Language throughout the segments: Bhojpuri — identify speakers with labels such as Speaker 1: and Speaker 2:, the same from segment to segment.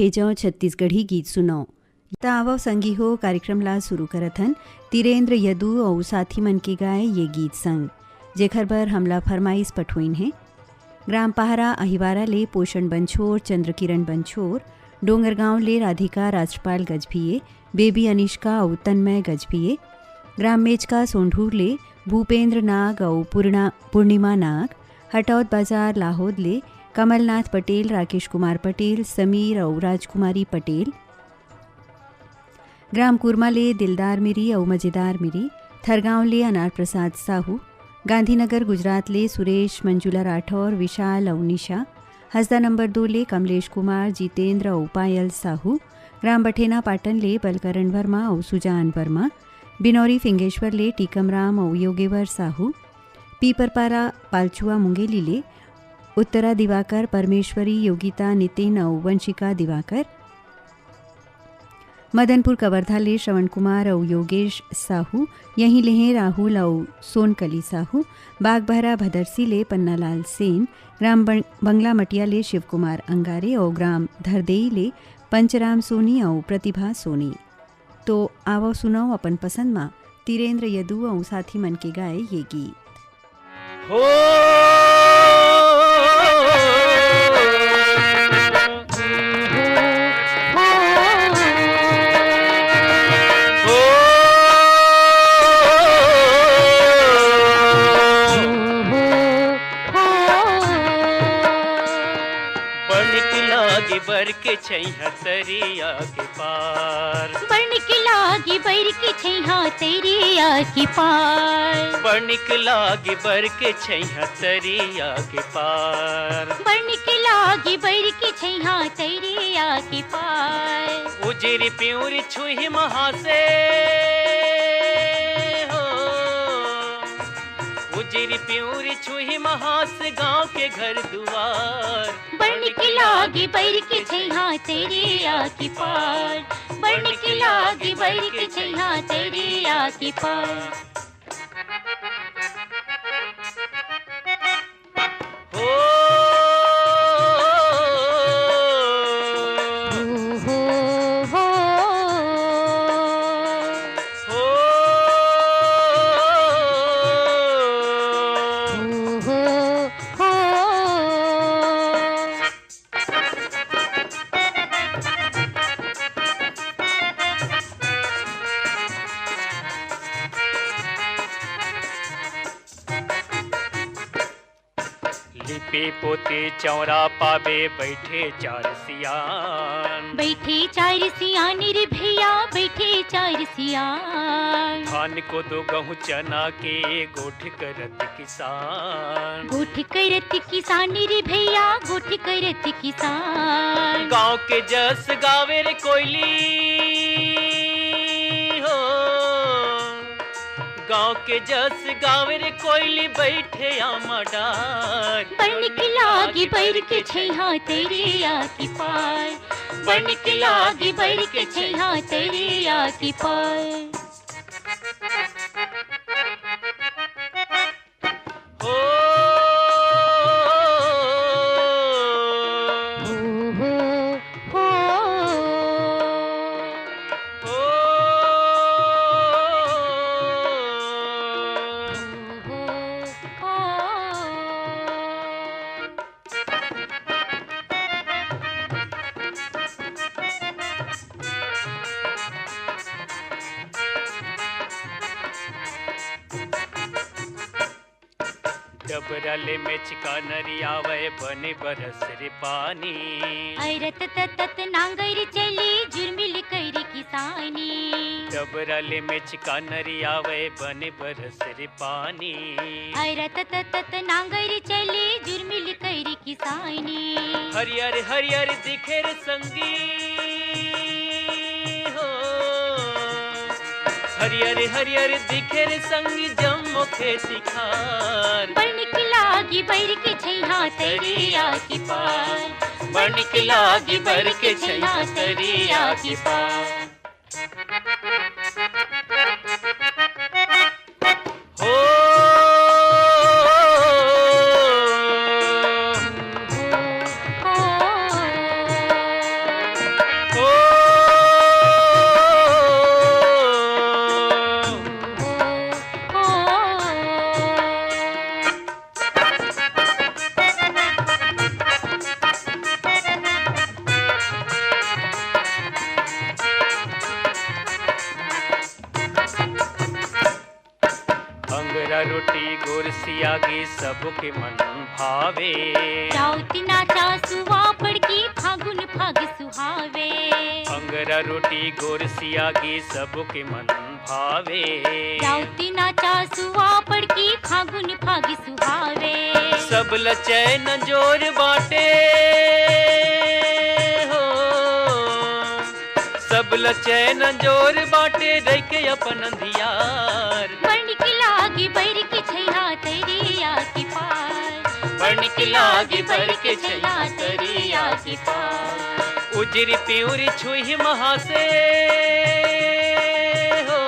Speaker 1: भेजो छत्तीसगढ़ी गीत सुनो। त आवो संगी हो कार्यक्रम ला शुरू करत हन तिरेंद्र यदु और साथी मन के गाए ये गीत संग, जेखर बर हमला फरमाइश पठोइन है। ग्राम पहारा अहिवारा ले पोषण बंछोर, चंद्रकिरण बंछोर, डोंगरगांव ले राधिका राष्ट्रपाल गजभिये, बेबी अनिष्का और तन्मय गजभिये, ग्राम मेचका सोंढूर ले भूपेंद्र नाग और पूर्णिमा नाग, हटौद बाजार लाहौद ले कमलनाथ पटेल, राकेश कुमार पटेल, समीर और राजकुमारी पटेल, ग्राम कुरमा ले दिलदार मिरी और मजेदार मिरी, थरगांव ले अनार प्रसाद साहू, गांधीनगर गुजरात ले सुरेश मंजुला राठौर, विशाल और निशा, हसदा नंबर 2 ले कमलेश कुमार, जितेंद्र और पायल साहू, ग्राम बठेना पाटन ले बलकरण वर्मा और सुजान वर्मा, बिनौरी फिंगेश्वर ले टीकमराम और योगेवर साहू, पीपरपारा पालचुआ मुंगेली ले उत्तरा दिवाकर, परमेश्वरी, योगिता, नितिन और वंशिका दिवाकर, मदनपुर कवर्धा ले श्रवण कुमार और योगेश साहू, यहीं लेहे राहुल और सोनकली साहू, बागबहरा भदरसी ले पन्नालाल सेन, ग्राम बंगला मटिया ले शिव कुमार अंगारे और ग्राम धरदेई ले पंचराम सोनी और प्रतिभा सोनी। तो आवो सुनाओ अपन पसंद मा तिरेंद्र यदु और साथी मन के गाए ये गीत।
Speaker 2: हो बर के छैहा तरिया के पार,
Speaker 3: बनिक लागी बर के छैहा तरिया के पार,
Speaker 2: बनिक लागी बर के छैहा तरिया के पार,
Speaker 3: बनिक लागी बर के छैहा तरिया के पार,
Speaker 2: उजरी प्यूरी छुही महासे हो, उजरी प्यूरी छुही महास गांव के घर दुआर,
Speaker 3: बनिक लागी बर के छैहा तरिया के पार, बनिक लागी बर के छैहा तरिया के पार।
Speaker 2: लिपे पोते चौरा पावे बैठे चार सियान,
Speaker 3: बैठे चार सियान रे भैया, बैठे चार सियान,
Speaker 2: धान को दो गहूँ चना के गोठ करत किसान,
Speaker 3: गोठ करत किसान रे भैया, गोठ करत किसान,
Speaker 2: गाँव के जस गावे रे कोयली हो, गाँव के जस गावे रे कोयली बैठे आमा डार,
Speaker 3: बनिक लागी बर के छैहा तरिया के पार, बनिक लागी बर के छैहा तरिया के पार।
Speaker 2: डबरले में चिका नरियावे बने बरस रे पानी,
Speaker 3: ऐरत तत नांगर चली जुर्मिल कर किसानी,
Speaker 2: डबरले में चिका नरियावे बने बरस रे पानी,
Speaker 3: ऐरत तत नांगर चली जुर्मिल कर किसानी,
Speaker 2: हरियर हरियर दिखे रे संगी हो, हरियर हरियर दिखे रे संगी जम्मो खेती खार,
Speaker 3: बनिक लागी बर के छैहा तरिया के पार,
Speaker 2: बनिक लागी बर के छैहा तरिया के पार। हो गोरसियागी सबके मन भावे।
Speaker 3: राउत नाचा सुवा पड़की फागुन फाग सुहावे।
Speaker 2: अंगरा रोटी गोरसियागी सबके मन भावे।
Speaker 3: राउत नाचा सुवा पड़की फागुन फाग सुहावे।
Speaker 2: सब लचै नजोर बाटे हो, सब लचै नजोर बाटे रह के अपन अंधियार।
Speaker 3: बन की लागी बैर के छैया तरिया की पार।
Speaker 2: बन की लागी बैर के छैया तरिया की पार। उजरी प्यूरी छुई महासे हो,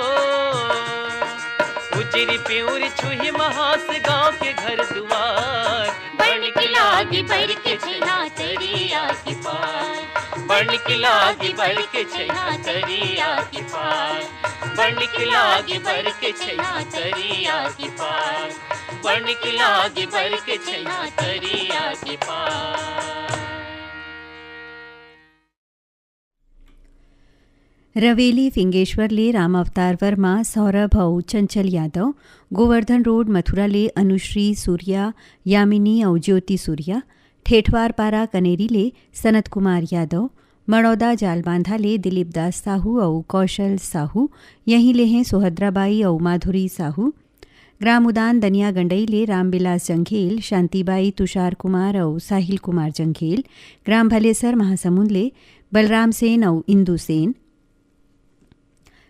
Speaker 2: उजरी प्यूरी छुई महास गांव के घर दुआर।
Speaker 3: बन की लागी बैर के छैया तरिया की पार।
Speaker 2: बन की लागी बैर के छैया तरिया की पार। बन की लागी बैर के छैया तरिया की पार। बन की लागी बैर के छैया तरिया की पार।
Speaker 1: रवेली फिंगेश्वर ले राम अवतार वर्मा, सौरभ और चंचल यादव, गोवर्धन रोड मथुरा ले अनुश्री सूर्या, यामिनी और ज्योति सूर्या, ठेठवार पारा कनेरी ले सनत कुमार यादव, मड़ौदा जालबांधा ले दिलीप दास साहू और कौशल साहू, यहीं ले हैं सोहद्राबाई और माधुरी साहू, ग्राम उदान दनिया गंडई ले रामबिलास जंघेल, शांतिबाई, तुषार कुमार और साहिल कुमार जंघेल, ग्राम भलेसर महासमुंद ले बलराम सेन और इंदु सेन,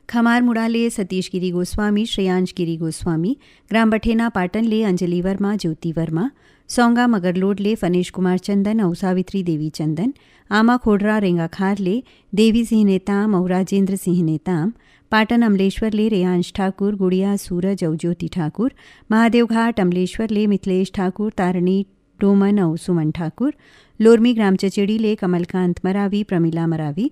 Speaker 1: खमार मुड़ा ले सतीश गिरी गोस्वामी, श्रेयांश गिरी गोस्वामी, ग्राम बठेना पाटन ले अंजलि वर्मा, ज्योति वर्मा, सौंगा मगरलोड ले फनेश कुमार चंदन और सावित्री देवी चंदन, आमा खोडरा रेंगाखार ले देवी सिंह नेताम और राजेंद्र सिंह नेताम, पाटन अमलेश्वर ले रेयांश ठाकुर, गुड़िया सूरज और ज्योति ठाकुर, महादेवघाट अमलेश्वर ले मिथिलेश ठाकुर, तारणी डोमन और सुमन ठाकुर, लोरमी ग्राम चचेड़ी ले कमलकांत मरावी, प्रमिला मरावी,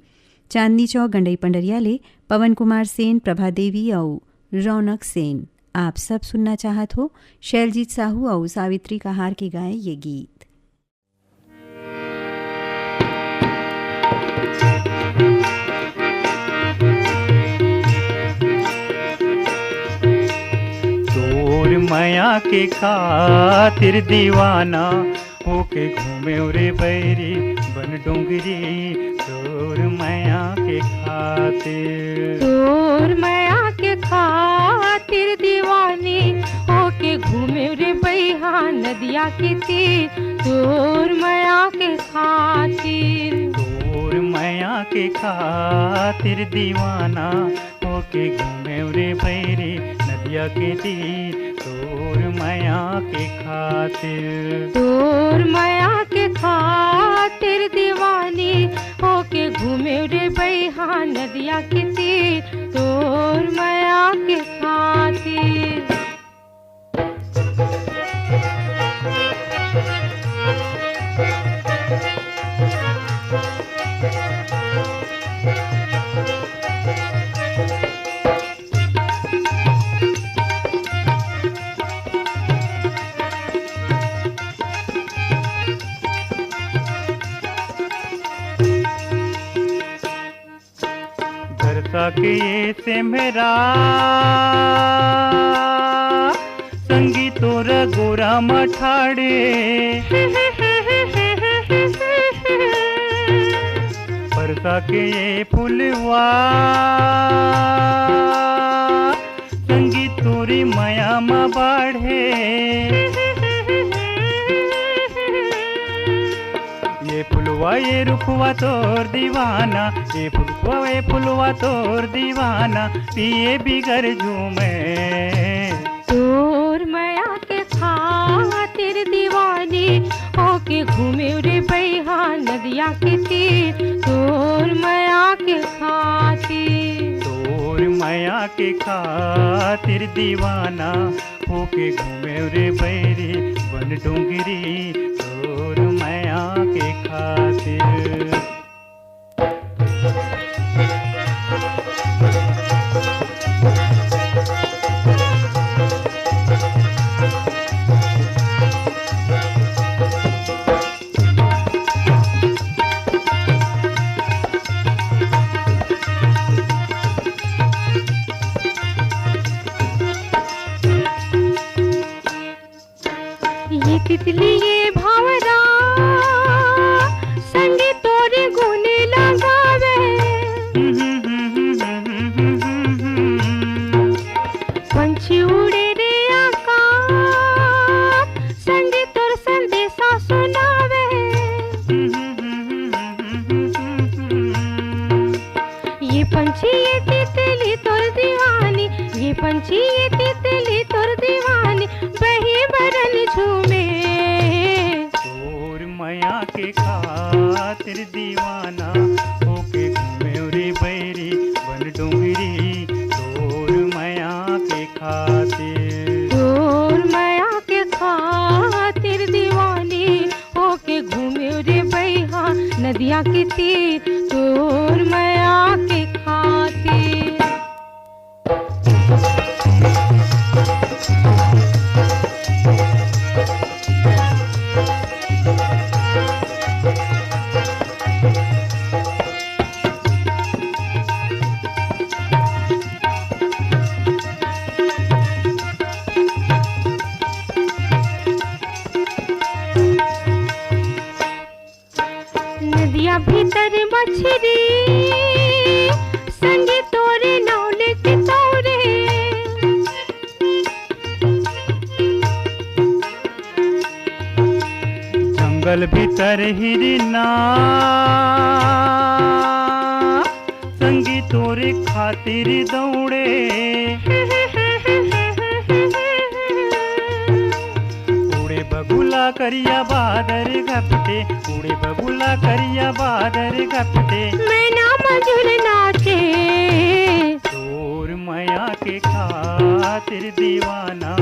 Speaker 1: चांदनी चौक गंडई पंडरिया ले पवन कुमार सेन, प्रभा देवी और रौनक सेन। आप सब सुनना चाहत हो शैलजीत साहू और सावित्री कहार के गाए ये गीत।
Speaker 4: तोर माया के खातिर दीवाना होके घूमे रे बैरी बन डोंगरी। तोर माया के खातिर,
Speaker 5: तोर माया के खातिर दीवानी होके घूमे रे बैहा नदिया के तीर। तोर माया के खातिर,
Speaker 4: तोर माया के खातिर दीवाना होके घूमे रे बैरी नदिया के तीर। तोर माया के खातिर,
Speaker 5: तोर माया के खातिर दीवानी होके घूमे रे बैहा नदिया के तीर। तोर माया के खातिर।
Speaker 4: के से मेरा संगी तोर गोरा मठाड़े। परसा के ये फुलवा संगी तोरी माया मा बाढ़े। ये फुलवा ये रुखवा तोर दीवाना, ये फुलवा तोर दीवाना पिए बिगर झूमे।
Speaker 5: तोर माया के खातिर दीवानी होके घूमे रे बैहा नदिया के तीर। तोर माया के खातिर,
Speaker 4: तोर माया के खातिर दीवाना होके घूमे रे बैरी बन डोंगरी। तोर माया के खातिर।
Speaker 5: तितली ये भावरा संगे तोरे गुण लगावे पंछी उड़े रे आकाश संगे तोर संदेशा सुनावे ये पंछी ये तितली तोर दीवानी ये पंछी ये तितली तोर दीवानी बही बरन झूमे
Speaker 4: तोर माया के खातिर दीवाना होके घूमे रे बैरी बन डोंगरी तोर माया के खातिर
Speaker 5: तोर माया के खातिर दीवानी होके घूमे रे बैहा नदिया के तीर तोर माया के खातिर नदिया भीतर मछली संगे तोरे नौले के तौरे
Speaker 4: जंगल भीतर हिरना संगी तोरे खातिर दौड़े उड़े बबूला करिया बादर घपटे उड़े बबूला करिया बादर घपटे
Speaker 5: मैना मधुर नाचे
Speaker 4: तोर माया के खातिर दीवाना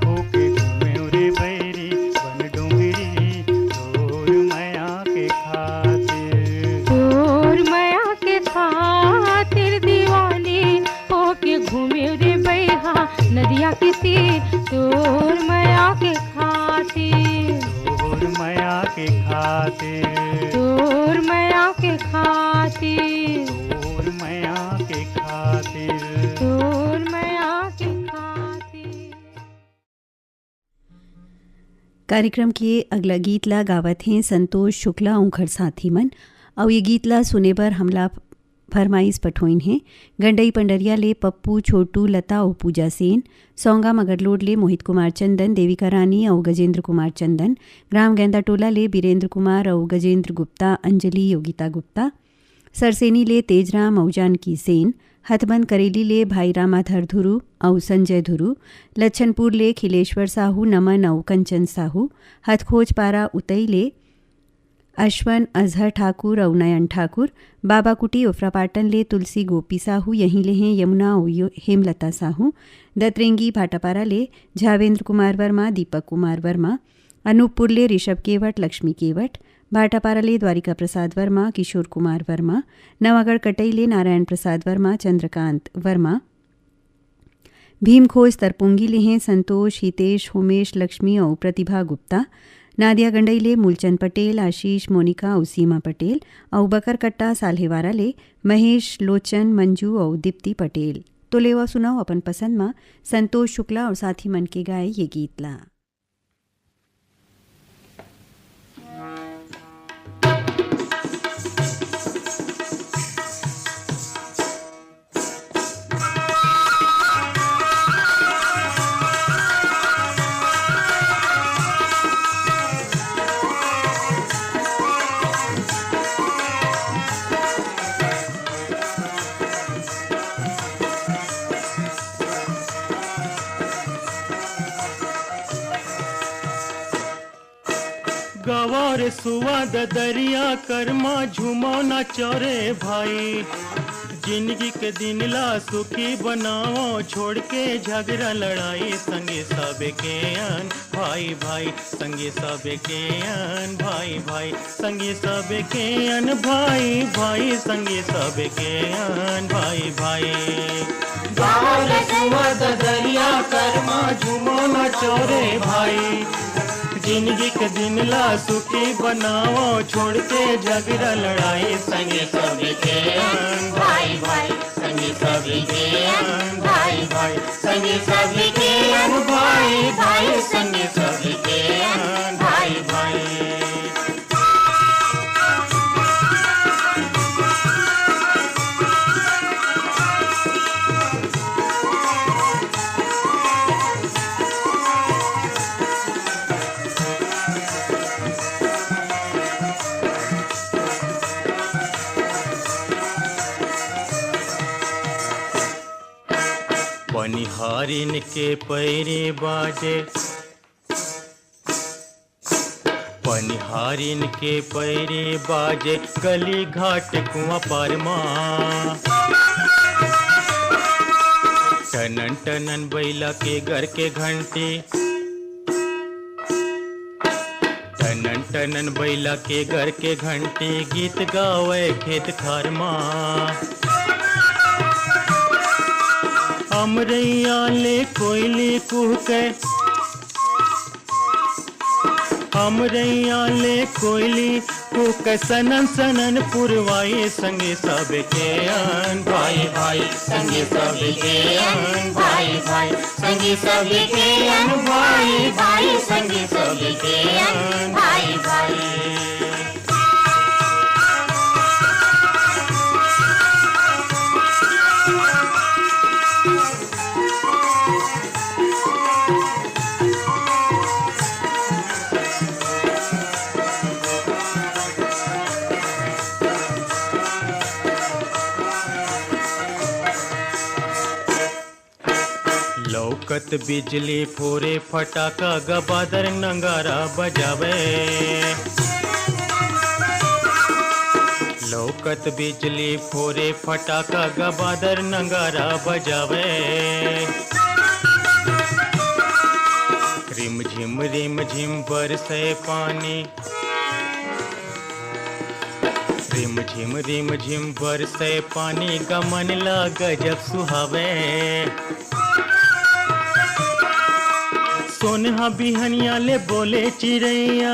Speaker 4: होके घूमे रे बैरी बन डोंगरी तोर माया के खातिर
Speaker 5: तोर माया के खातिर दीवानी होके घूमे रे बैहा नदिया के तीर तोर माया के खातिर
Speaker 4: तोर माया के खातिर
Speaker 5: तोर माया के खातिर
Speaker 4: तोर माया के खातिर
Speaker 5: तोर माया के खातिर
Speaker 1: कार्यक्रम के अगला गीत ला गावत हैं संतोष शुक्ला उखर साथी मन और ये गीत ला सुने पर हमला फरमाइश पठोइन है गंडई पंडरिया ले पप्पू छोटू लता और पूजा सेन सौंगा मगरलोड ले मोहित कुमार चंदन देविका रानी और गजेंद्र कुमार चंदन ग्राम गेंदा टोला ले बीरेंद्र कुमार और गजेंद्र गुप्ता अंजलि योगिता गुप्ता सरसेनी ले तेजराम और जानकी सेन हथबंद करेली ले भाई रामाधर धुरु और संजय धुरु लच्छनपुर ले खिलेश्वर साहू नमन और कंचन साहू हथखोज पारा उतई ले अश्वन अजहर ठाकुर और नयन ठाकुर बाबा कुटी उफ्रापाटन ले तुलसी गोपी साहू यहीं ले हैं यमुना और हेमलता साहू दतरेंगी भाटापारा ले झावेंद्र कुमार वर्मा दीपक कुमार वर्मा अनूपपुर ले ऋषभ केवट लक्ष्मी केवट भाटापारा ले द्वारिका प्रसाद वर्मा किशोर कुमार वर्मा नवागढ़ कटई ले नारायण प्रसाद वर्मा चंद्रकांत वर्मा भीमखोज तरपुंगी ले हैं संतोष हितेश उमेश लक्ष्मी और प्रतिभा गुप्ता नादिया गंडई ले मूलचंद पटेल आशीष मोनिका और सीमा पटेल और बकरकट्टा साल्हेवारा ले महेश लोचन मंजू और दीप्ति पटेल तो लेवा सुनाओ अपन पसंद में संतोष शुक्ला और साथी मन के गाए ये गीत ला।
Speaker 6: गवार सुवाद दरिया कर्मा झूमो न चोरे भाई जिंदगी के दिन ला सुखी बनाओ छोड़ के झगड़ा लड़ाई संगे सब के अन भाई भाई संगे सब के अन भाई भाई संगे सब के अन भाई भाई संगे सब के अन भाई भाई गवार सुवाद दरिया कर्मा झूमो न चोरे भाई जिंदगी के दिन ला सुखी बनाओ छोड़ के झगड़ा लड़ाई संगे सब के अन भाई भाई संगे सब के अन भाई भाई संगे सब के अन भाई भाई संगे सब के अन पनिहारिन के पैरे बाजे, पनिहारिन के पैरे बाजे, गली घाट कुआं पर माँ। टनन टनन बैला के घर के घंटी, टनन टनन बैला के घर के घंटी, गीत गावे खेत खार माँ। अमरैया ले कोयली कुहके, अमरैया ले कोयली कुहके, सनन सनन पुरवाई, संगे सब के अन भाई भाई, संगे सब के अन भाई भाई, संगे सब के अन भाई भाई, संगे सब के अन भाई भाई। लौकत बिजली फोरे फटाका, गबादर नंगारा बजावे। लौकत बिजली फोरे फटाका, गबादर नंगारा बजावे। रिम झिम बरसे पानी, रिम झिम बरसे पानी, गमन ला गजब सुहावे। सोनहा बिहनिया ले बोले चिड़ैया,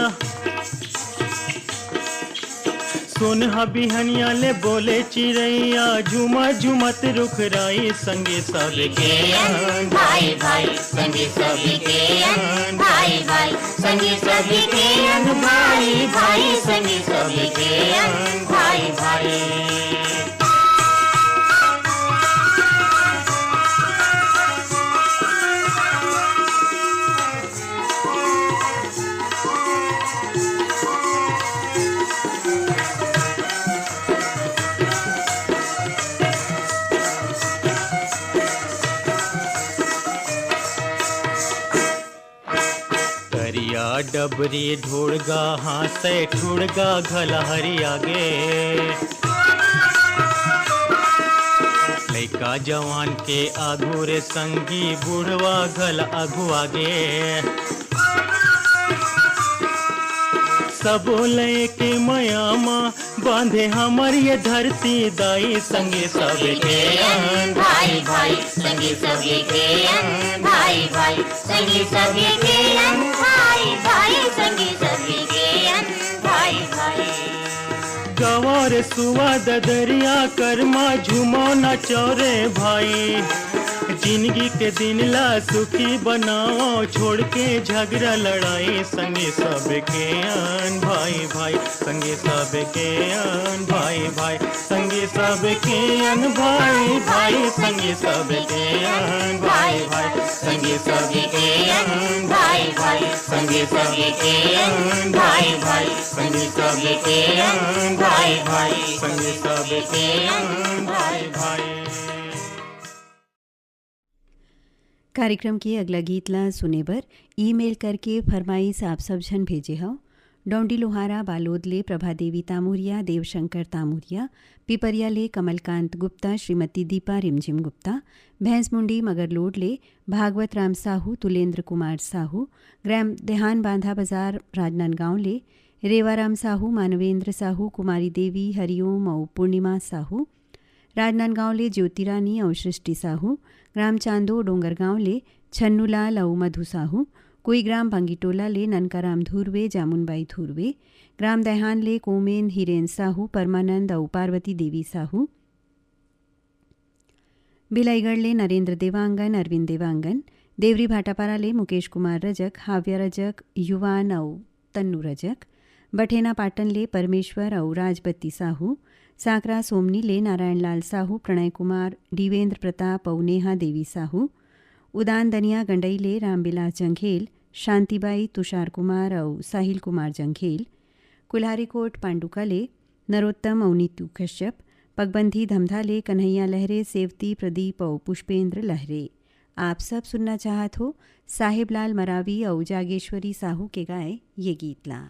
Speaker 6: सोनहा बिहनिया ले बोले चिड़ैया, झूमा झूमत रुखराई, संगे सब के अन भाई भाई, संगे सब के अन भाई भाई, संगे सब के अन भाई भाई, संगे सब के अन भाई भाई। डबरी ढोड़गा हासे ठुड़गा, घला हरी आगे। लइका जवान के आगू रे संगी, बूढ़वा घल आगू आगे। सबो लेके मयामा, बांधे हमर ये धरती दाई, संगे सब के अन भाई भाई, संगे सब के अन भाई भाई, संगे सब के अन भाई भाई, संगे सब के अन भाई भाई। गवार सुवा ददरिया करमा, झूमो न चौरे भाई। जिंदगी के दिन ला सुखी बनाओ, छोड़ के झगड़ा लड़ाई, संगे सब के अन भाई भाई, संगे सब के अन भाई भाई, संगे सब के अन भाई भाई, संगे सब के अन भाई भाई, संगे सब के अन भाई भाई, संगे सब के अन भाई भाई, संगे सब के अन भाई भाई, संगे सब के अन भाई भाई।
Speaker 1: कार्यक्रम के अगला गीत ला सुने बर ईमेल करके फरमाइश आप सब झन भेजे हव। डोंडी लोहारा बालोद ले प्रभा देवी तामुरिया, देवशंकर तामुरिया, पिपरिया ले कमलकांत गुप्ता, श्रीमती दीपा रिमझिम गुप्ता, भैंसमुंडी मगरलोड ले भागवत राम साहू, तुलेंद्र कुमार साहू, ग्राम देहान बांधा बाजार राजनांदगांव ले रेवाराम साहू, मानवेंद्र साहू, कुमारी देवी, हरिओम और पूर्णिमा साहू, राजनांदगांव ले ज्योतिरानी और सृष्टि साहू, ग्राम चांदो डोंगरगांव ले छन्नूलाल और मधु साहू, कोई ग्राम भंगीटोला ले ननकाराम धुर्वे, जामुनबाई धुर्वे, ग्राम दहान ले कोमेन हिरेन साहू, परमानंद और पार्वती देवी साहू, बिलाईगढ़ ले नरेंद्र देवांगन, अरविंद देवांगन, देवरी भाटापारा ले मुकेश कुमार रजक, हाव्या रजक, युवान और तन्नू रजक, बठेना पाटन ले परमेश्वर और राजबत्ती साहू, साकरा सोमनी ले नारायण लाल साहू, प्रणय कुमार, डीवेंद्र प्रताप और नेहा देवी साहू, उदान दनिया गंडई ले रामबिलास जंघेल, शांतिबाई, तुषार कुमार और साहिल कुमार जंघेल, कुल्हारीकोट पांडुका ले नरोत्तम और नीतू कश्यप, पगबंधी धमधा ले कन्हैया लहरे, सेवती प्रदीप और पुष्पेंद्र लहरे, आप सब सुनना चाहत हो साहिबलाल मरावी और जागेश्वरी साहू के गाए ये गीत ला।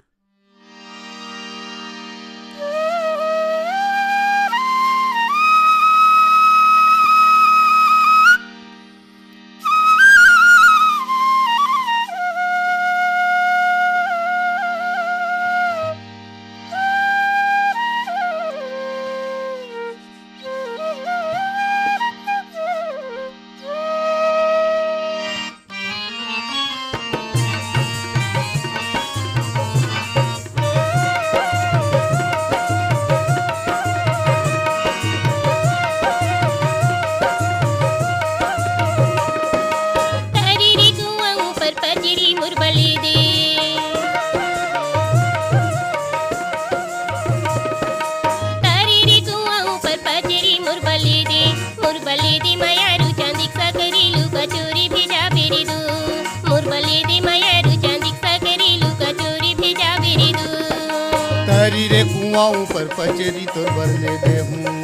Speaker 7: तारी रे कुआं पर पचेरी तोर बरले दे हूँ।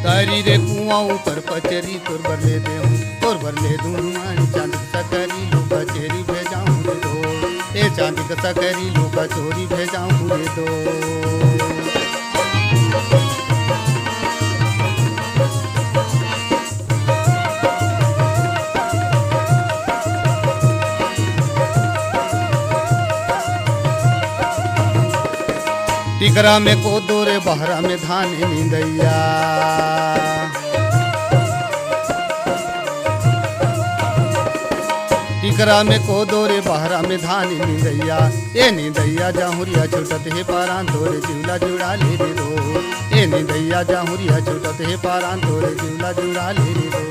Speaker 7: तारी रे कुआं पर पचेरी तोर बरले दे हूँ, तोर बरले दूँ चांद सकरी लुका चेरी भेजाऊँ रे दो, ए चांद सकरी लुका चोरी भेजाऊँ रे दो। टिकरा में कोदो रे बहरा में धान नींदैया, टिकरा में कोदो रे बहरा में धान नींदैया, ए नींदैया जाहुरिया छुटत हे पारान तोरे जिवला जुड़ा ले रे दो, ए नींदैया जाहुरिया छुटत हे पारान तोरे जिवला जुड़ा ले रे दो।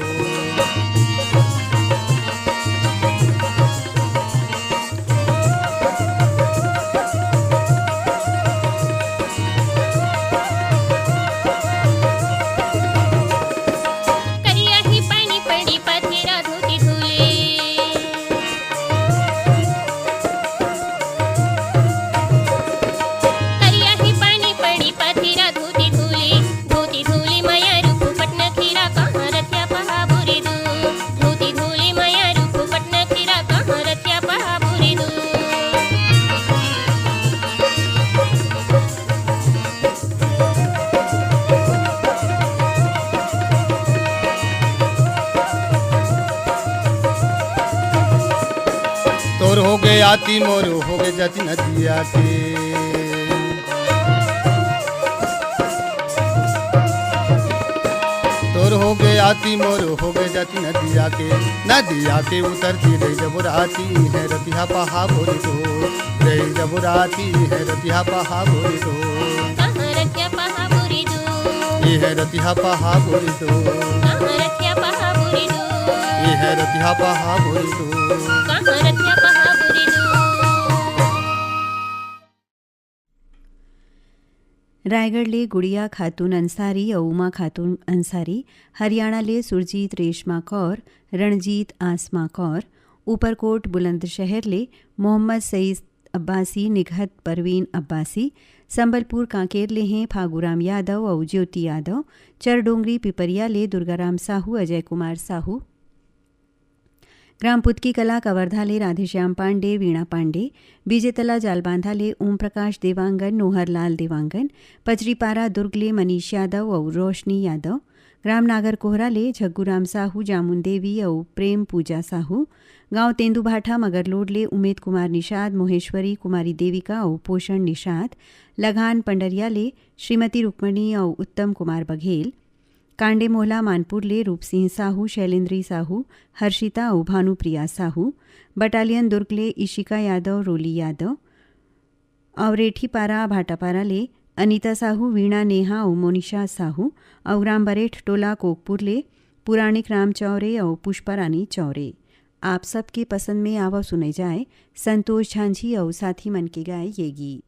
Speaker 7: तोर हो गए आती मोर हो गए जाती नदिया के, तोर हो गए आती मोर हो गए जाती नदिया के, नदिया के उतरती रे जब राती है रतिहा पहा बोरी दो, रे जब राती है रतिहा पहा बोरी दो,
Speaker 3: रतिया पहा बोरी दो,
Speaker 7: ये है रतिहा पहा बोरी दो,
Speaker 3: रतिया पहा बोरी दो,
Speaker 7: ये है रतिहा पहा बोरी दो,
Speaker 3: रतिया पहा बोरी दो।
Speaker 1: रायगढ़ ले गुड़िया खातून अंसारी और उमा खातून अंसारी, हरियाणा ले सुरजीत रेशमा कौर, रणजीत आसमा कौर, ऊपरकोट बुलंदशहर ले मोहम्मद सईद अब्बासी, निघत परवीन अब्बासी, संबलपुर कांकेर ले हैं फागूराम यादव और ज्योति यादव, चरडोंगरी पिपरिया ले दुर्गाराम साहू, अजय कुमार साहू, ग्राम पुतकी कला कवर्धा ले राधेश्याम पांडे, वीणा पांडे, बीजेतला जालबांधा ले ओम प्रकाश देवांगन, नोहरलाल देवांगन, पचरीपारा दुर्ग ले मनीष यादव और रोशनी यादव, ग्राम नागर कोहरा ले झग्गूराम साहू, जामुन देवी और प्रेम पूजा साहू, गांव तेंदुभाठा मगरलोड ले उमेद कुमार निषाद, मोहेश्वरी कुमारी देविका और पोषण निषाद, लगान पंडरिया ले श्रीमती रुक्मणी और उत्तम कुमार बघेल, कांडे मोहला मानपुर ले रूपसिंह साहू, शैलेंद्री साहू, हर्षिता और भानुप्रिया साहू, बटालियन दुर्ग ले इशिका यादव, रोली यादव, अवरेठीपारा भाटापारा ले अनीता साहू, वीणा नेहा और मोनिशा साहू, और ग्राम बरेठ टोला कोकपुर ले पुराणिक राम चौरे और पुष्पा रानी चौरे। आप सबकी पसंद में आवा सुने जाए संतोष झांझी और साथी मन के गाए ये गीत।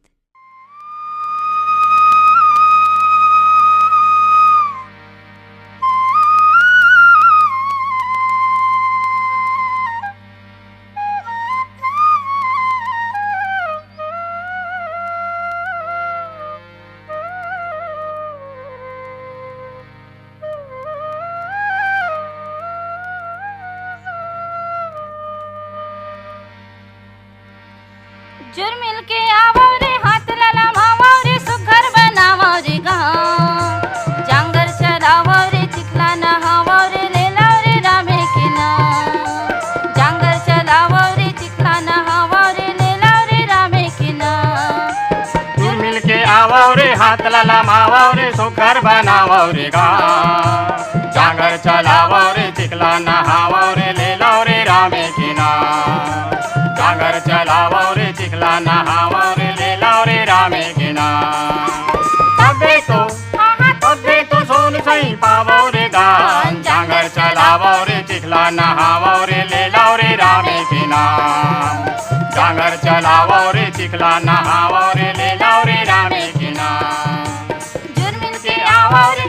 Speaker 3: जुर मिल के आवो रे हाथ ललमावो रे सुघर बनावो रे गाँव जांगर चलावो रे चिखला नहावो रे ले लाओ रे रामे के नाम जांगर चलावो रे चिखला नहावो रे ले लाओ रे रामे के नाम
Speaker 8: जुर मिल के आवो रे हाथ ललमावो रे सुघर बनावो रे गाँव जांगर चलावो रे चिखला नहावो रे ले लाओ रे रामे के नाम जांगर चलावो रे चिखला नहावो रे ले लाओ रे रामे के नाम तबे तो सोन सही पावो रे दान जांगर चलावो रे चिखला नहावो रे ले लाओ रे रामे के नाम जांगर चलावो रे चिखला नहावो रे ले लाओ रे रामे के नाम
Speaker 3: जुर मिल के आवो रे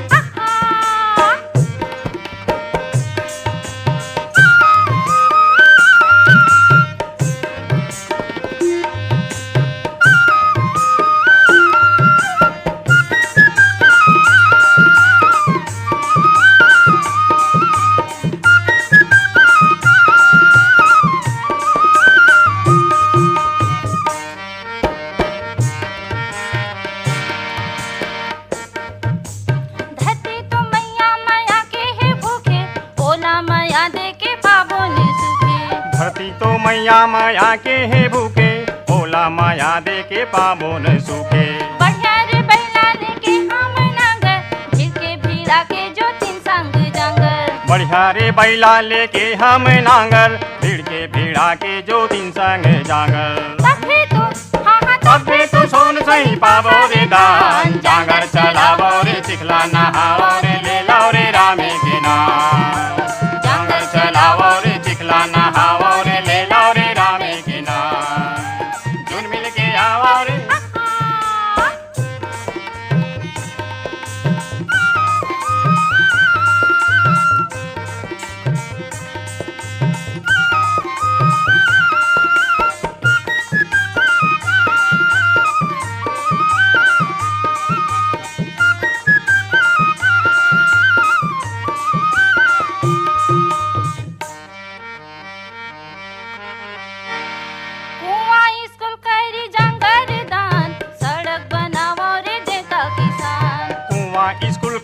Speaker 8: मैया माया के है भूखे भोला माया दे के पाबो न सूखे
Speaker 3: बढ़िया रे बैला लेके हम नांगर झिलके भीड़ा के जो तीन संग जांगर
Speaker 8: बढ़िया रे बैला लेके हम नांगर भीड़ के भीड़ा के जो तीन संग जांगर तबे तो सोन सही पाबो रे दान जांगर चलावो रे चिखला नहावो रे ले लाओ रे रामे के नाम जांगर चलावो रे चिखला नहावो रे ले लाओ रे रामे के नाम जुन मिल के आवो रे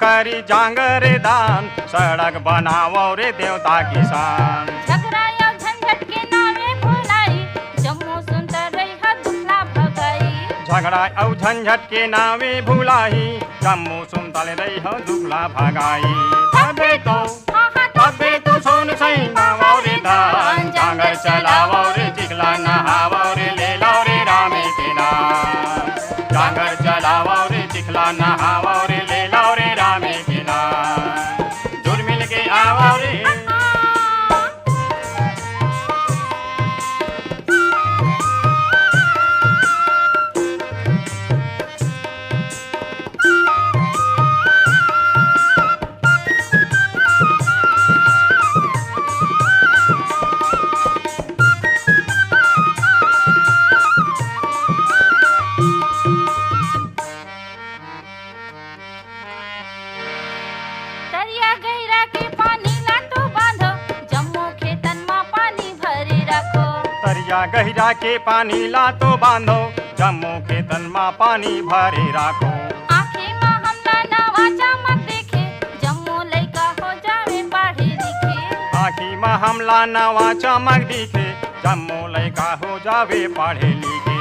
Speaker 8: करी जांगर दान सड़क बनावो रे देवता किसान
Speaker 3: झगड़ा या झंझट के नावे भुलाई जम्मू सुंदर रही दुखला भगाई
Speaker 8: झगड़ा औ झंझट के नावे भुलाई जम्मू सुंदर रही दुखला भगाई तबे तो सोन सही नावो रे दान जांगर चलावो रे चिखला नहावो रे ले लाओ रे रामे के नाम जांगर चलावो रे चिखला नहावो रे ले लाओ रे रामे के नाम जुर मिल के आवो रे गहिरा के पानी ला तो बांधो जम्मू खेतन में पानी भरे राखो
Speaker 3: आँखें में हमला नवा चमक देखे जम्मू लइका हो जावे पढ़े लिखे
Speaker 8: आँखी में हमला नवा चमक दिखे जम्मू लइका हो जावे पढ़े लिखे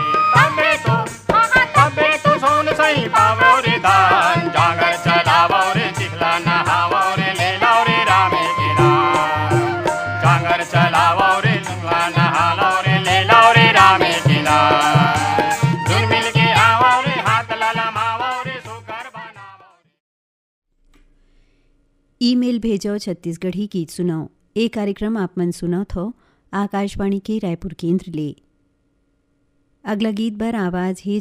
Speaker 8: तबे तो सोन सही पावो रे दान जांगर चलावो रे चिखला नहावो रे ले लाओ रे रामे के नाम जांगर चलावो रे चिखला नहावो रे ले लाओ रे रामे के नाम जुन मिल के आवो रे हाथ ललमावो रे सुकर बनावो
Speaker 1: ईमेल भेजो छत्तीसगढ़ी गीत सुनाओ। ये कार्यक्रम आप मन सुना थो आकाशवाणी के रायपुर केंद्र ले। अगला गीत बर आवाज़ है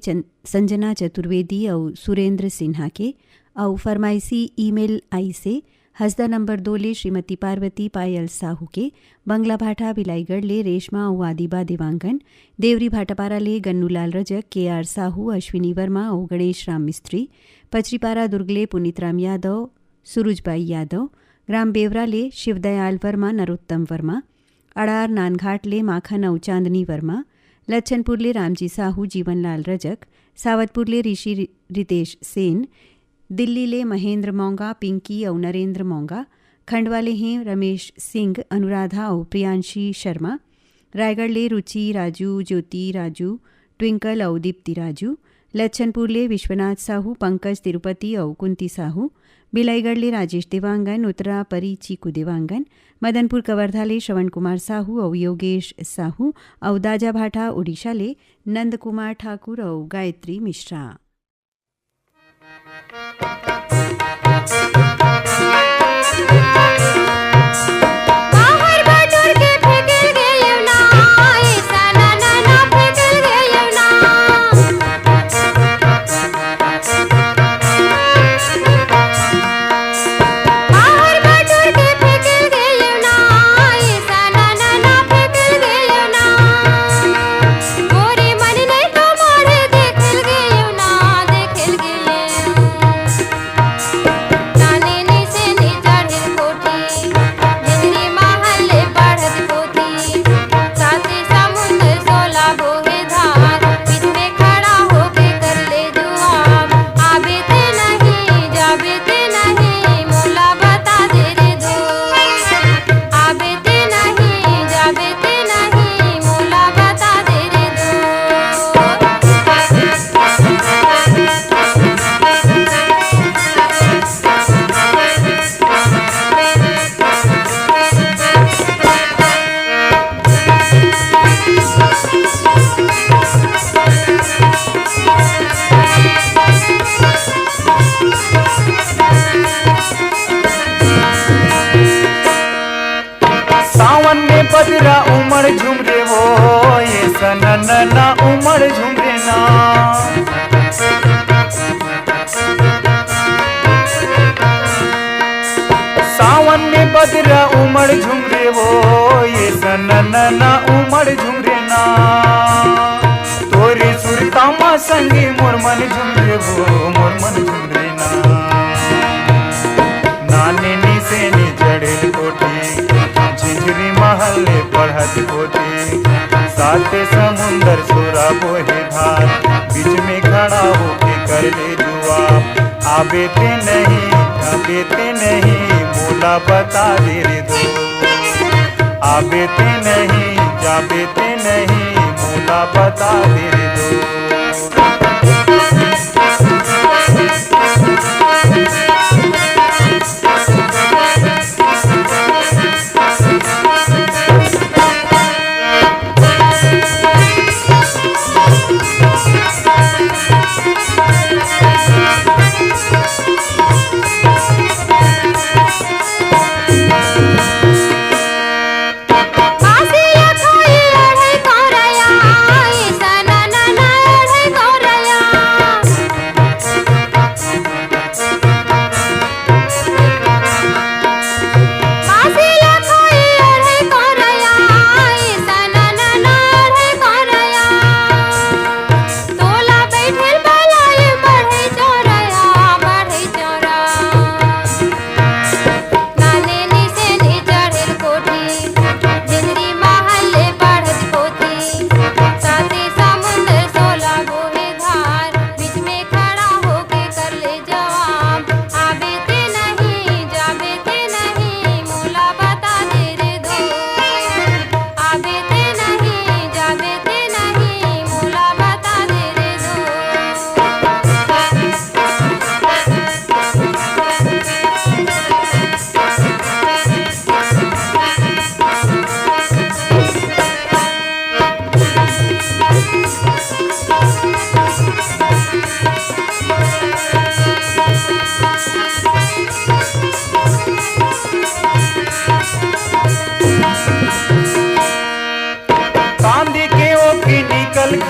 Speaker 1: संजना चतुर्वेदी और सुरेंद्र सिन्हा के और फरमाइशी ईमेल आई से हसदा नंबर 2 ले श्रीमती पार्वती पायल साहू के, बंगला भाटा बिलाईगढ़ ले रेशमा और आदिबा देवांगन, देवरी भाटापारा ले गन्नूलाल रजक, KR साहू, अश्विनी वर्मा और गणेश राम मिस्त्री, पचरीपारा दुर्ग ले पुनीत राम यादव, सुरुजबाई यादव, ग्राम बेवरा ले शिवदयाल वर्मा, नरोत्तम वर्मा, अड़ार नानघाट ले माखन और चांदनी वर्मा, लच्छनपुरले रामजी साहू जीवनलाल रजक, सावतपुरले ऋषि रितेश सेन, दिल्लीले महेंद्र मोंगा, पिंकी और नरेंद्र मोंगा, खंडवाले हैं रमेश सिंह, अनुराधा और प्रियांशी शर्मा, रायगढ़ले रुचि राजू, ज्योति राजू, ट्विंकल और दीप्ति राजू, लच्छनपुरले विश्वनाथ साहू, पंकज तिरुपति और कुंती साहू, बिलाईगढ़ले राजेश देवांगन, उत्तरा परी चीकू देवांगन, मदनपुर कवर्धाले श्रवण कुमार साहू और योगेश साहू और दाजा भाटा उड़ीसाले नंद कुमार ठाकुर और गायत्री मिश्रा।
Speaker 9: बजरा उमड़ झुमरे वो ये सननना उमड़ झुमरे ना। सावन में बजरा उमड़ झुमरे वो ये सननना उमड़ झुमरे ना। तोरी सुरतामा संगी मोर मन झुमरे वो मोर मन झुमरे ना। नाने नी से नी जड़ेल कोठी झिझरी महले पढ़त पोती। साथे समुंदर सोरा बोहे धार बीच में खड़ा होके कर ले दुआ। आबे ते नहीं मोला बता दे रे दो। आबे ते नहीं जाबे ते नहीं मोला बता दे रे दो।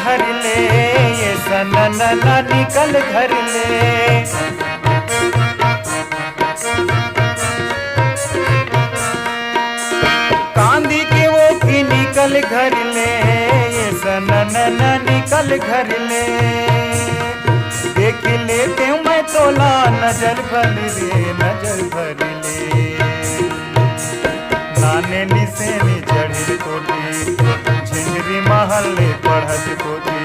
Speaker 9: घर ले ये सननना निकल घर ले। कांदी के वो की निकल घर ले ये सननना निकल घर ले। देख लेते मैं तोला नजर भर रे नजर भर ले। नाने निसे नी चढ़ी कोटी झिझरी झिझरी महल्ले पढ़त पोती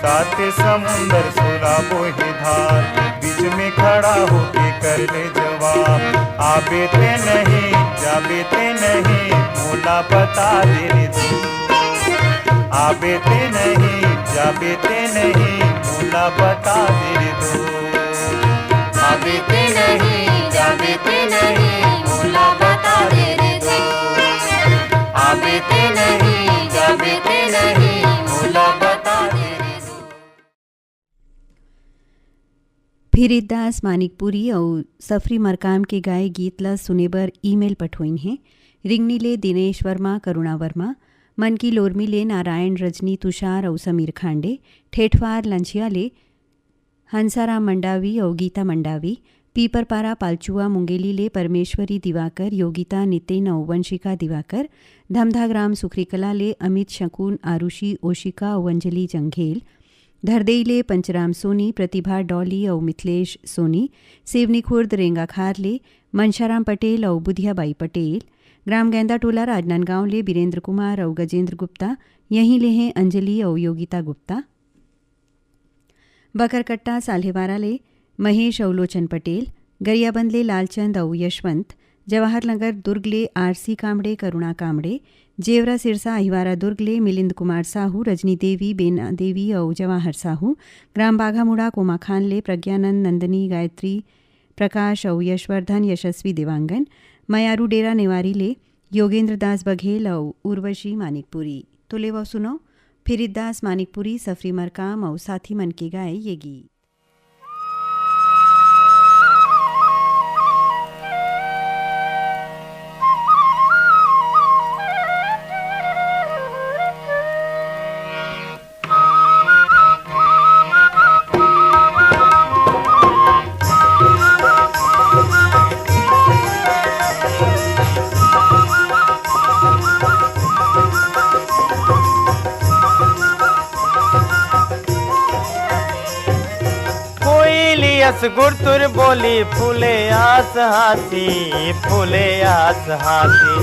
Speaker 9: साथे समुंदर सुरा बोहे धार बीच में खड़ा होके कर ले जवाब आबे ते नहीं जाबे ते नहीं मोला बता दे रे तू आबे ते नहीं जाबे ते नहीं मोला बता दे रे तू आबे ते नहीं जाबे ते नहीं मोला बता दे रे तू आबे ते नहीं जाबे ते नहीं मोला बता दे रे तू।
Speaker 1: फिरिदास मानिकपुरी और सफरी मरकाम के गाए गीत ला सुने बर ईमेल पठोइन हैं। रिंगनी ले दिनेश वर्मा, करुणा वर्मा, मन की लोरमी ले नारायण, रजनी, तुषार और समीर खांडे, ठेठवार लंचिया ले हंसाराम मंडावी और गीता मंडावी, पीपरपारा पालचुआ मुंगेली ले परमेश्वरी दिवाकर, योगिता, नितिन और वंशिका दिवाकर, धमधाग्राम सुखरीकला ले अमित, शकुन, आरुषि, ओशिका और अंजलि जंघेल, धरदेई ले पंचराम सोनी, प्रतिभा डॉली और मिथिलेश सोनी, सेवनी खुर्द रेंगाखार ले मनशाराम पटेल और बुधियाबाई पटेल, ग्राम गेंदा टोला राजनांदगांव ले बीरेंद्र कुमार और गजेंद्र गुप्ता, यहीं ले हैं अंजलि और योगिता गुप्ता, बकरकट्टा साल्हेवारा ले महेश और लोचन पटेल, गरियाबंद ले लालचंद और यशवंत, जवाहर नगर दुर्ग ले आरसी कामड़े, करुणा कामड़े, जेवरा सिरसा अहिवारा दुर्ग ले मिलिंद कुमार साहू, रजनी देवी, बेना देवी और जवाहर साहू, ग्राम बाघामुड़ा कोमा खान ले प्रज्ञानंद, नंदनी, गायत्री, प्रकाश और यशवर्धन, यशस्वी देवांगन, मयारू डेरा नेवारी ले योगेंद्र दास बघेल और उर्वशी मानिकपुरी। तो ले वो सुनो फिरिदास मानिकपुरी, सफरी मरकाम और साथी मन के गाए ये गीत।
Speaker 8: गुरतुर बोली फूले आस हासी, फूले आस हासी,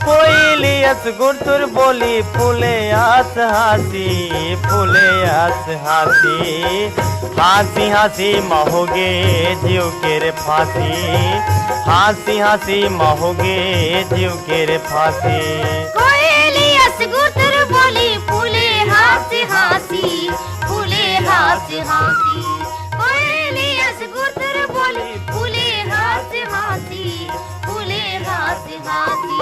Speaker 8: कोयलियस गुरतुर बोली फूले आस हासी, फूले आस हासी, हासी हासी महोगे जीव के रे फांसी, हासी हासी महोगे जीव के रे फांसी।
Speaker 3: कोयलियस गुरतुर बोली फूले हासी हासी, फूले हासी हासी, कोयलियस गुरतुर बोली फूले हासी हासी, फूले हासी हासी,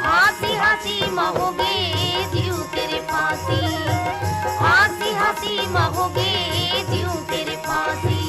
Speaker 3: हासी हासी महोगे जीव तेरे फांसी, हासी हासी महोगे जीव तेरे फांसी।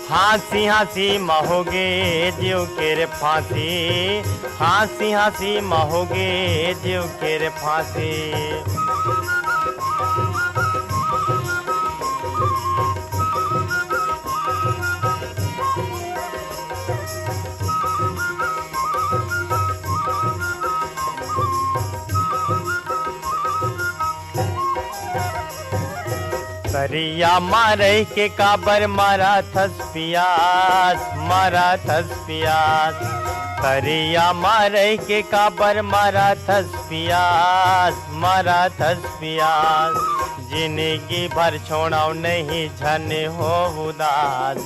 Speaker 8: हासी हासी महोगे जीव के रे फांसी, हासी हासी महोगे जीव के रे फांसी। करिया मारे के काबर मारा थस पियास, मारा थस पियास, करिया मारे के काबर मारा थस पियास, मारा थस पियास। जिंदगी भर छोड़ाओ नहीं झन हो उदास,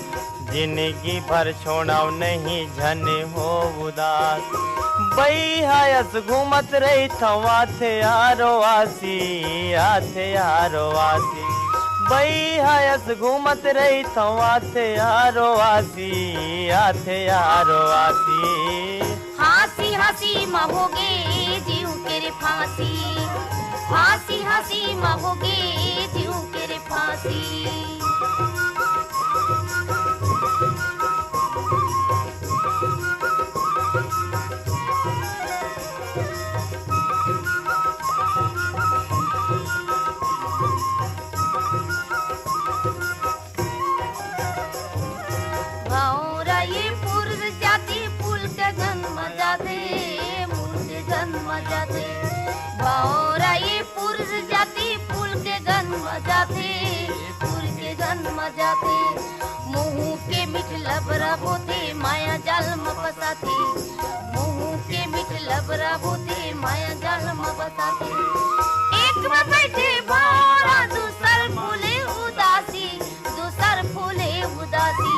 Speaker 8: जिंदगी भर छोड़ाओ नहीं झन हो उदास। बैहायस घूमत रही थवा थे यारो आसी, आथे यारो आसी,
Speaker 10: बैहायस घूमत रही तो आथे यारो आसी, आथे यारो आसी।
Speaker 3: हंसी हंसी महोगे जीव के रे फांसी, हंसी हंसी महोगे जीव के रे फांसी। भावरा ये पुरुष जाति फूल के जन्म जाते, फूल के जन्म जाते। भावरा ये पुरुष जाति फूल के जन्म जाते, फूल के जन्म जाते। मुँह के मिठ लबरा बोते माया जाल में फसाते, मुँह के मिठ लबरा बोते माया जाल में फसाते। एक में बैठे भावरा दूसर फूले उदासी, दूसर फूले उदासी।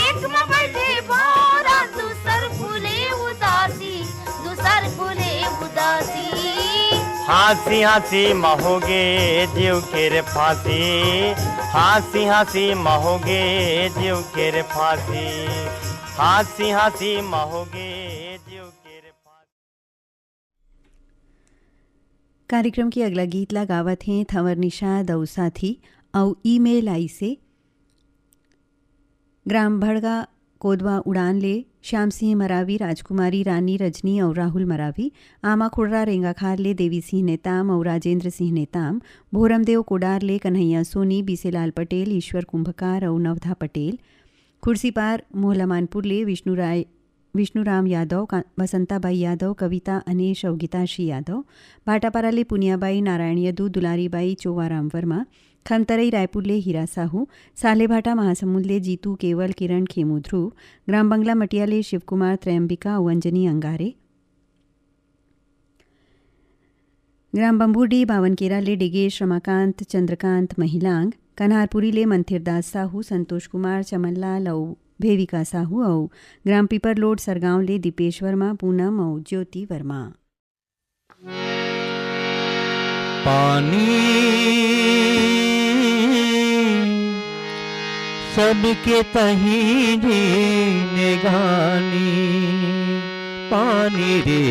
Speaker 3: एक में बैठे भावरा दूसर फूले उदासी, दूसर फूले उदासी।
Speaker 10: हंसी हंसी महोगे जीव के रे फांसी, हंसी हंसी महोगे जीव के रे फांसी, हंसी हंसी महोगे जीव के रे फांसी।
Speaker 1: कार्यक्रम की अगला गीत ला गावत हैं थंवर निषाद और साथी और ईमेल आई से ग्राम भड़गा कोदवा उड़ान ले श्याम सिंह मरावी, राजकुमारी रानी रजनी और राहुल मरावी, आमा खुर्रा रेंगा खार ले देवी सिंह नेताम और राजेंद्र सिंह नेताम, भोरमदेव कोडार ले कन्हैया सोनी, बीसेलाल पटेल, ईश्वर कुंभकार और नवधा पटेल, खुर्सीपार मोहलामानपुर ले विष्णुराम यादव, बसंताबाई यादव, कविता अनेश और गीताश्री यादव, भाटापारा ले पुनियाबाई, नारायण यदू, दुलारीबाई, चोवाराम वर्मा, खमतरई रायपुर ले हीरा साहू, सालेभाटा महासमुंद ले जीतू केवल, किरण खेमू ध्रुव, ग्राम बंगला मटिया ले शिवकुमार त्रयंबिका और अंजनी अंगारे, ग्राम बंबूडी बावनकेरा ले डिगेश रमाकांत चंद्रकांत महिलांग, कन्हारपुरी ले मंथिरदास साहू, संतोष कुमार चमनलाल और भेविका साहू और ग्राम पीपर लोड सरगांव ले दीपेश वर्मा, पूनम और ज्योति वर्मा।
Speaker 11: पानी सबके तही जीने गानी, पानी रे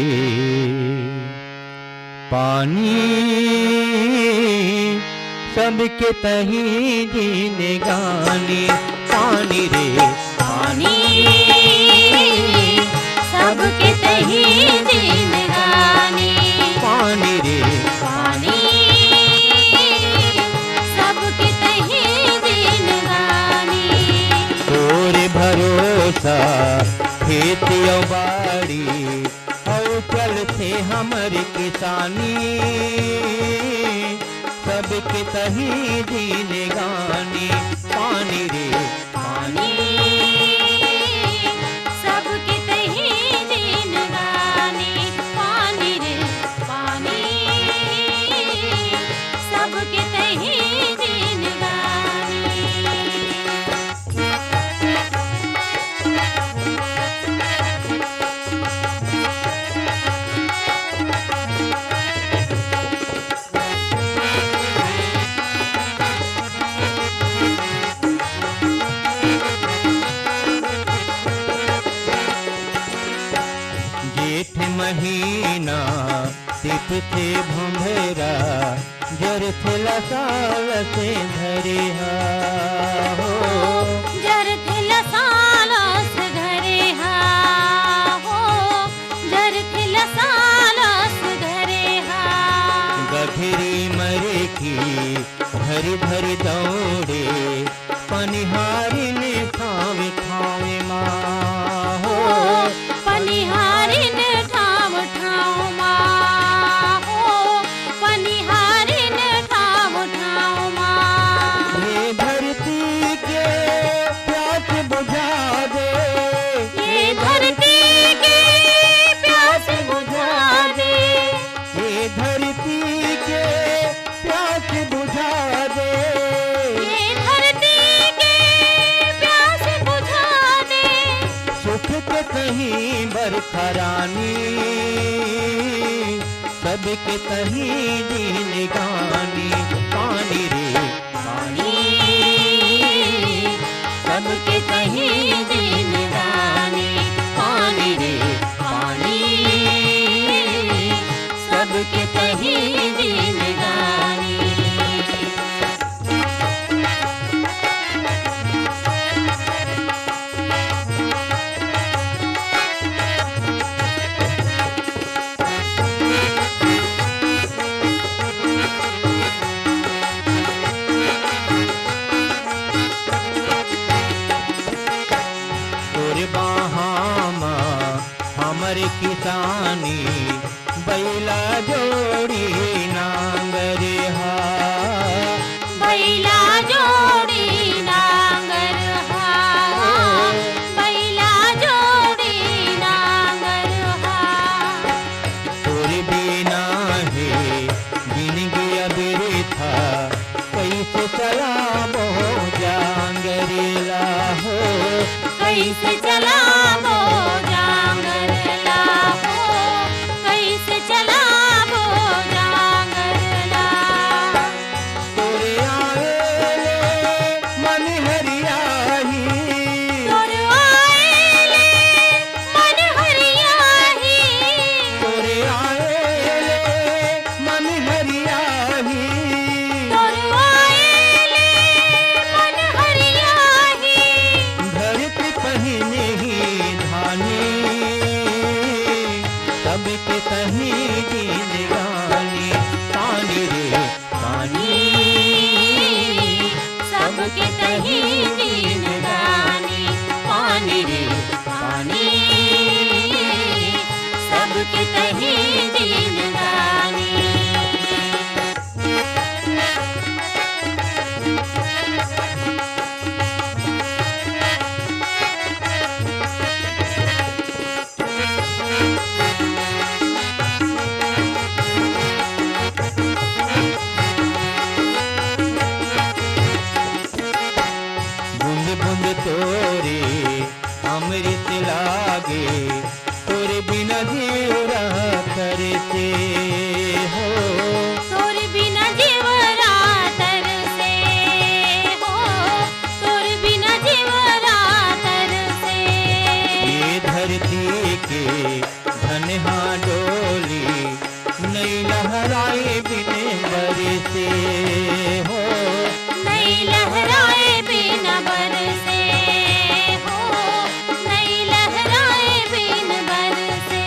Speaker 11: पानी सबके तही जीने गानी, पानी रे
Speaker 3: पानी सबके तही जीने गानी,
Speaker 11: पानी रे
Speaker 3: पानी सबके तही जीने गानी।
Speaker 11: तोरे भरोसा खेती और बाड़ी और चलते हमर किसानी, सबके तही जीने गानी, पानी रे
Speaker 3: पानी सबके तही जीने गानी, पानी रे पानी सबके तही जीने गानी।
Speaker 11: महीना तिप थे भंभेरा, जर थिला साल से धरे हो,
Speaker 3: जर थिला साल से धरे हो, जर थिला साल से धरे हा।
Speaker 11: गठरी मरे की भरी भरी दौड़े, पनिहारी ने खावे खावे माँ हो,
Speaker 3: पनिहारी ने ठाव ठाव माँ हो, पनिहारी ने ठाव ठाव माँ।
Speaker 11: ये धरती के प्यास बुझा दे,
Speaker 3: ये धरती के प्यास बुझा दे,
Speaker 11: ये धरती के प्यास बुझा दे,
Speaker 3: ये धरती के प्यास बुझा दे।
Speaker 11: सुख के कहीं बरखा रानी, सबके तही दीन गानी, पानी रे पानी
Speaker 2: सबके कहीं जिंदगानी पानी रे पानी सबके कहीं जिंदगानी
Speaker 11: तोरे बाहामा हमर किसानी बैला जोड़ी नांगर हा
Speaker 3: बैला जोड़ी नांगर हा बैला जोड़ी नांगर हा
Speaker 11: तोरे बिना है जिंदगी अबेरे था कैसे चलाबो जांगरेला हो
Speaker 3: कैसे चलाबो जांगरला हो कैसे चलाबो जांगरला
Speaker 11: तोरे आएले मन हरियाही
Speaker 3: तोर आएले मन हरियाही
Speaker 11: तोरे आएले मन हरियाही
Speaker 3: तोर आएले मन हरियाही
Speaker 11: धरती पहिने ही धानी सबके सही जिंदगानी पानी रे पानी
Speaker 3: सबके कहीं जिंदगानी पानी रे पानी सबके कहीं जिंदगानी
Speaker 11: बूंद बूंद तोरे अमृत लागे तोरे बिना जीवरा करते हो
Speaker 3: तोर बिना जीवरा तरसे हो तोर बिना जीवरा तरसे
Speaker 11: ये धरती के धनहा डोली नई लहराए बिन बरसे हो
Speaker 3: नई लहराए बिना बरसे हो नई लहराए बिन बरसे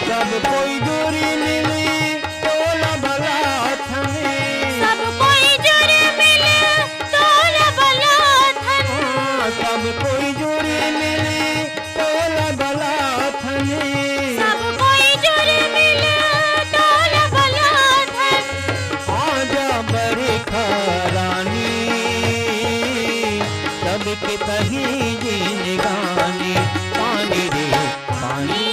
Speaker 11: सब कोई दूरी मिली तोला भला थने
Speaker 3: सब कोई जुड़ मिल तोर भला थन
Speaker 11: सब कोई दूरी मिली तोला भला थने
Speaker 3: सब कोई जुड़ मिल तोर भला थन
Speaker 11: आजा बरखा रानी सबके कहीं जिंदगानी पानी रे पानी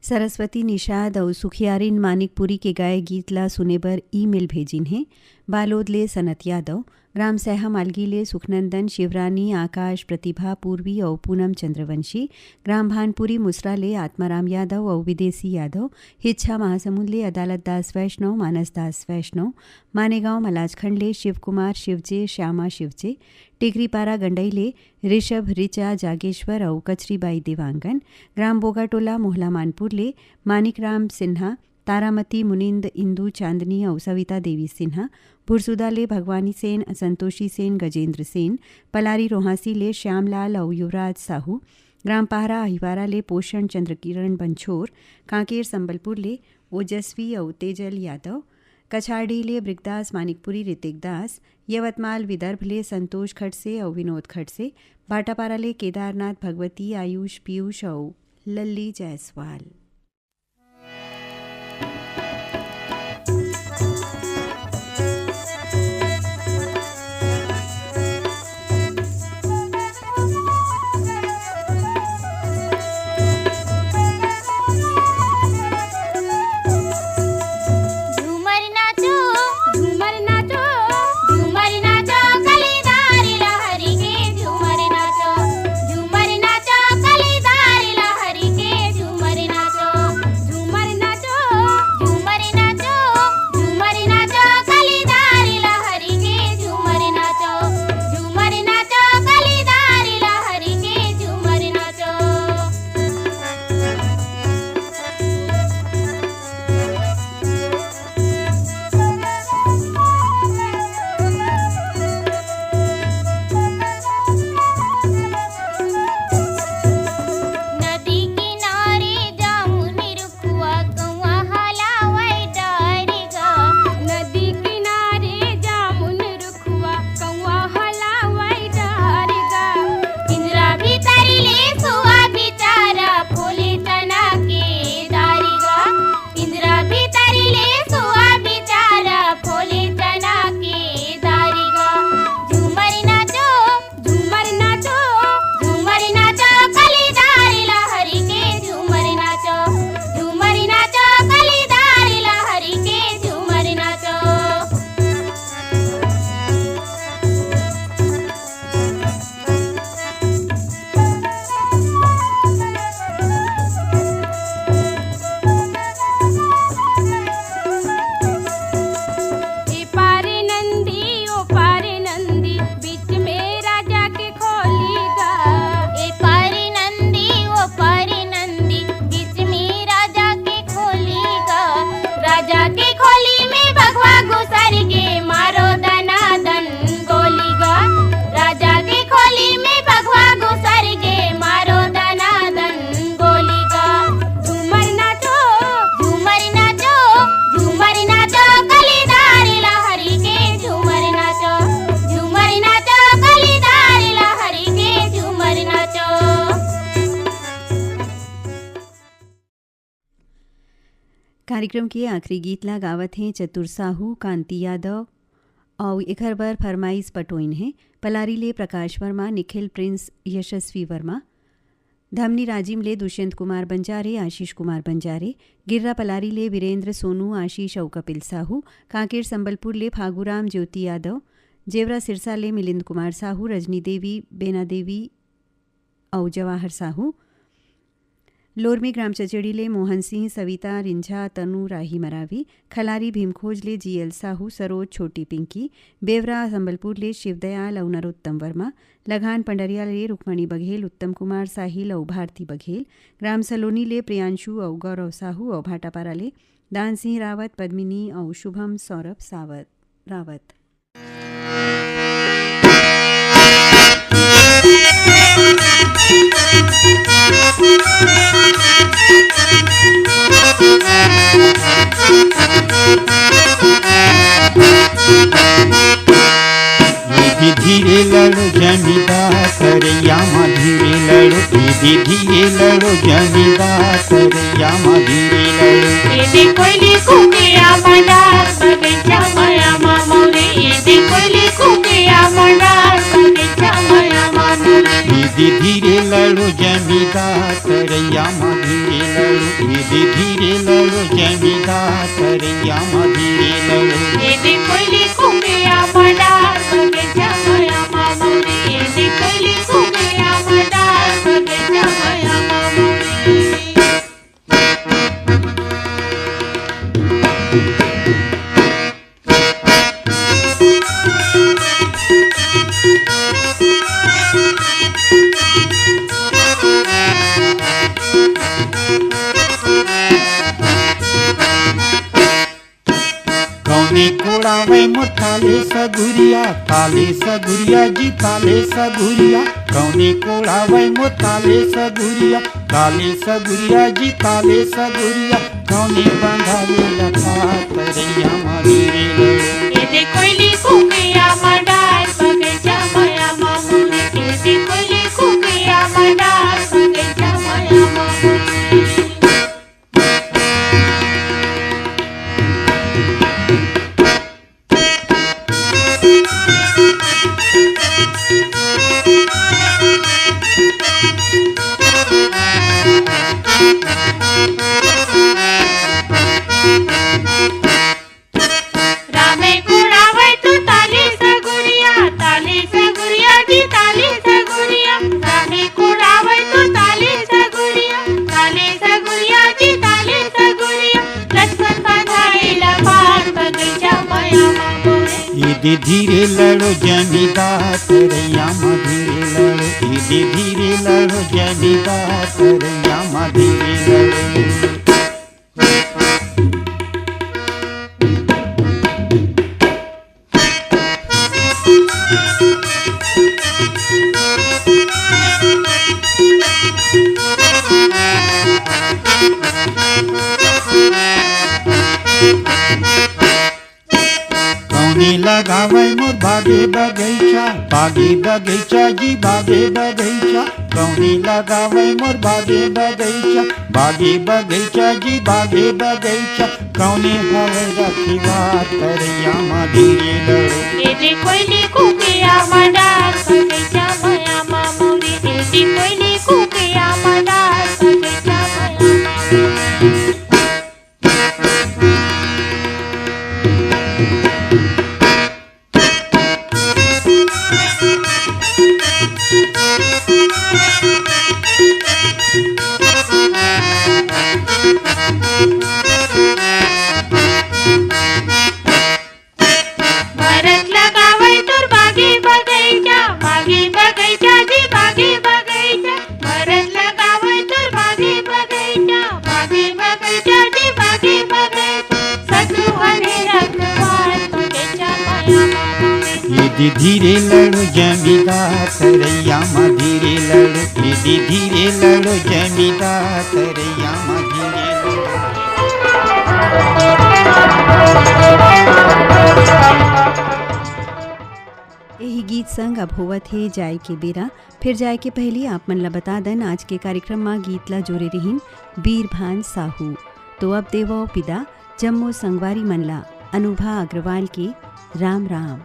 Speaker 1: सरस्वती निषाद और सुखियारिन मानिकपुरी के गाए गीत ला सुने बर ईमेल भेजिन हैं बालोद ले सनत यादव ग्राम सैहा मालगी ले सुखनंदन शिवरानी आकाश प्रतिभा पूर्वी और पूनम चंद्रवंशी ग्राम भानपुरी मुसरा ले आत्माराम यादव और विदेशी यादव हिच्छा महासमुंद ले अदालत दास वैष्णव मानस दास वैष्णव मानेगांव मलाजखंड ले शिव कुमार शिवजे श्यामा शिवजे टिकरीपारा गंडई ले ऋषभ रिचा जागेश्वर और कचरीबाई देवांगन ग्राम बोगाटोला मोहला मानपुर ले मानिकराम सिन्हा तारामती मुनिंद इंदू चांदनी और सविता देवी सिन्हा पुरसुदा ले भगवानी सेन संतोषी सेन गजेंद्र सेन पलारी रोहासी ले श्यामलाल और युवराज साहू ग्राम पहरा अहिवारा ले पोषण चंद्रकिरण बंछोर कांकेर संबलपुर ले ओजस्वी और तेजल यादव कछाड़ी ले ब्रिगदास मानिकपुरी ऋतिक दास यवतमाल विदर्भ ले संतोष खड़से और विनोद खड़से भाटापारा ले केदारनाथ भगवती आयुष पीयूष और लल्ली जायसवाल।
Speaker 3: झूमर नाचो
Speaker 1: कार्यक्रम के आखिरी गीत ला गावत हैं चतुर साहू, कांति यादव और एकर बर फरमाइश पटोइन हैं पलारी ले प्रकाश वर्मा, निखिल प्रिंस, यशस्वी वर्मा, धमनी राजिम ले दुष्यंत कुमार बंजारे, आशीष कुमार बंजारे, गिर्रा पलारी ले वीरेंद्र सोनू, आशीष और कपिल साहू, कांकेर संबलपुर ले फागुराम ज्योति यादव, जेवरा सिरसा ले मिलिंद कुमार साहू, रजनी देवी, बेना देवी और जवाहर साहू, लोरमी ग्राम चचेड़ी ले मोहन सिंह, सविता, रिंझा, तनु, राही मरावी, खलारी भीमखोज ले जीएल साहू, सरोज, छोटी पिंकी, बेवरा संबलपुर ले शिवदयाल और नरोत्तम वर्मा, लगान पंडरिया ले रुक्मणी बघेल, उत्तम कुमार, साहिल और भारती बघेल, ग्राम सलोनी ले प्रियांशु और गौरव साहू और भाटापारा ले दान सिंह रावत, पद्मिनी और शुभम सौरभ रावत।
Speaker 11: धीरे लड़ो जमींदार करैया माँ धीरे लड़ो, धीरे लड़ो जमींदार करैया माँ धीरे लड़ो।
Speaker 2: ये कोयली कुकिया मनार बगीचा माया मामोरे, ये कोयली कुकिया मनार बगीचा माया मामोरे।
Speaker 11: धीरे लड़ो जमींदार करैया माँ धीरे लड़ो, धीरे लड़ो जमींदार करैया माँ धीरे लड़ो।
Speaker 2: ये कोयली कुकिया मनार बगीचा माया मामोरे, ये कोयली कुकिया मनार बगीचा माया मामोरे।
Speaker 11: कौने कोड़ावे मोर ताले सगुरिया जी ताले सगुरिया, कौने कोड़ावे मोर ताले सगुरिया जी ताले सगुरिया, कौने बंधावे लखा करैया माँ धीरे लड़ो।
Speaker 2: ये कोयली कुकिया मनार बगीचा माया मामोरे, ये कोयली कुकिया मनार बगीचा माया मामोरे। रामे कुड़ावे तो ताली सगुरिया जी ताली सगुरिया, रामे कुड़ावे तो ताली सगुरिया जी ताली सगुरिया, लक्ष्मण बधाई लबार बगीचा माया मामोरे।
Speaker 11: ये धीरे लड़ो जमींदार करैया माँ धीरे लड़ो, ये धीरे लड़ो जमींदार करैया माँ धीरे लड़ो। कौने लगावे मोर बागे बगीचा जी बागे बगीचा, कौने लगावे मोर बागे बगीचा जी बागे बगीचा, कौने हवे रखिवा करैया माँ धीरे लड़ो।
Speaker 2: ये कोयली कुकिया मनार बगीचा माया मामोरे, ये कोयली कुकिया मनार बगीचा माया मामोरे। भरत लगावे तोर बागी बगीचा जी बागी बगीचा, भरत लगावे तोर बागी बगीचा जी बागी बगीचा, शत्रुघ्न रखवार बगीचा माया मामोरे।
Speaker 11: ये धीरे लड़ो जमींदार करैया माँ धीरे लड़ो, ये धीरे लड़ो जमींदार करैया माँ धीरे लड़ो।
Speaker 1: यही गीत संग अब होवत है जाय के बेरा। फिर जाय के पहले आप मन ला बता दन आज के कार्यक्रम में गीत ला जोरे रहीन बीरभान साहू। तो अब देवो पिदा जम्मू संगवारी मनला अनुभा अग्रवाल की राम राम।